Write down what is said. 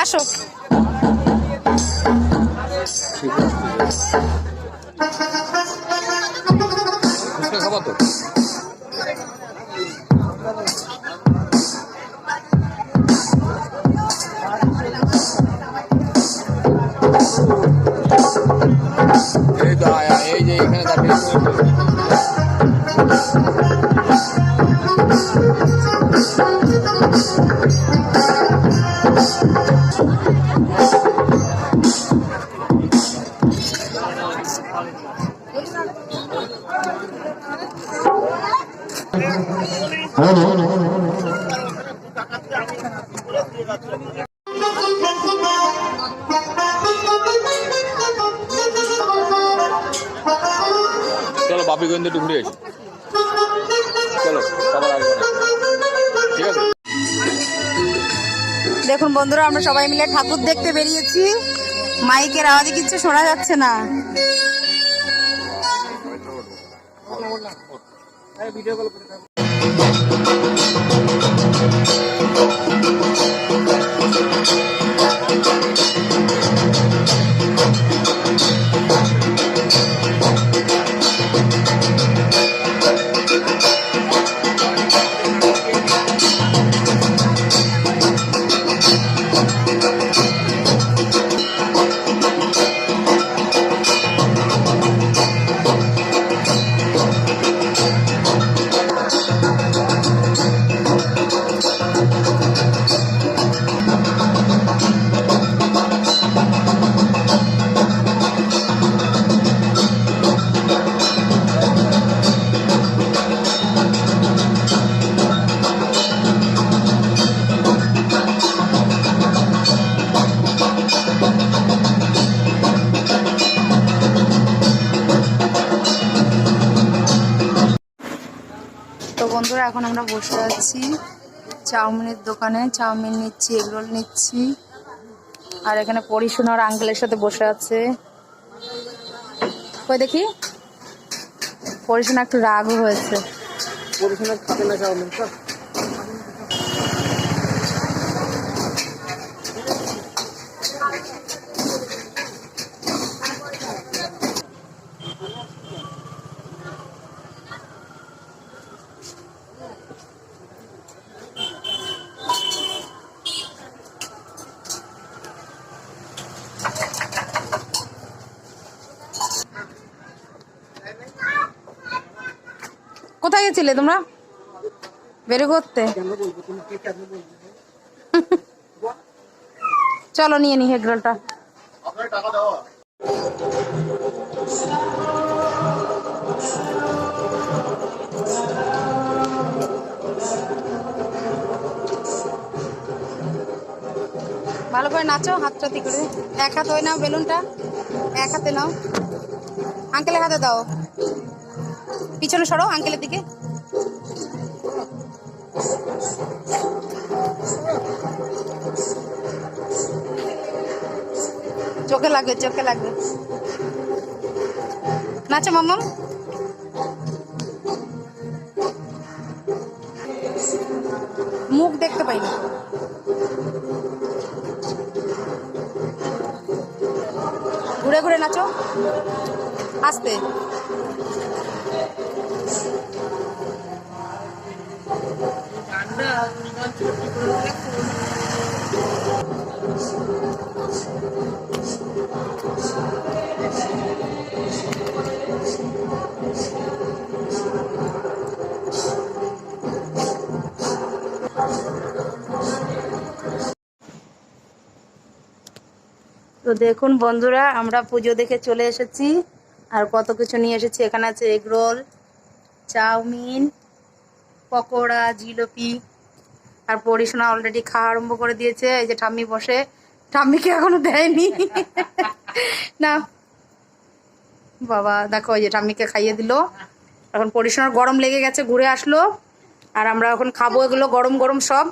আসো খাবো তো এই তো এই যে এখানে দাঁড়িয়ে চলো বাপি গোয়েন্দা একটু ঘুরে আসি চলো সবার আসবো না ঠিক আছে। দেখুন বন্ধুরা, আমরা সবাই মিলে ঠাকুর দেখতে বেরিয়েছি। মাইকের আওয়াজে কিছু শোনা যাচ্ছে না। তো বন্ধুরা, এখন আমরা বসে আছি চাউমিনের দোকানে। চাউমিন নিচ্ছি, এগরোল নিচ্ছি। আর এখানে পরিশোনার আঙ্কেলের সাথে বসে আছে। কই দেখি, পরিশোনা একটু রাগও হয়েছে। পরিশোনা খাবে না চাউমিন তো। কোথায় গেছিলে তোমরা বেরো করতে? চলো নিয়ে নি এগরোলটা। ভালো করে নাচো, হাতটাতি করে। এক হাত ওই নাও, বেলুনটা এক হাতে নাও। আঙ্কেলের হাতে দাও, পিছনে সরো আঙ্কেলের দিকে। চোখে লাগবে, চোখে লাগবে। নাচো মাম্মাম। মুখ দেখতে পাই না। ঘুরে ঘুরে নাচো, আস্তে। তো দেখুন বন্ধুরা, আমরা পুজো দেখে চলে এসেছি। আর কত কিছু নিয়ে এসেছি। এখানে আছে এগরোল, চাউমিন, পকোড়া, জিলিপি। আর পরিশোনা অলরেডি খাওয়া আরম্ভ করে দিয়েছে। এই যে ঠাম্মি বসে, ঠাম্মিকে এখনো দেয়নি। না বাবা দেখো, ওই যে ঠাম্মিকে খাইয়ে দিল। এখন পরিশোনার গরম লেগে গেছে, ঘুরে আসলো। আর আমরা এখন খাবো এগুলো গরম গরম সব।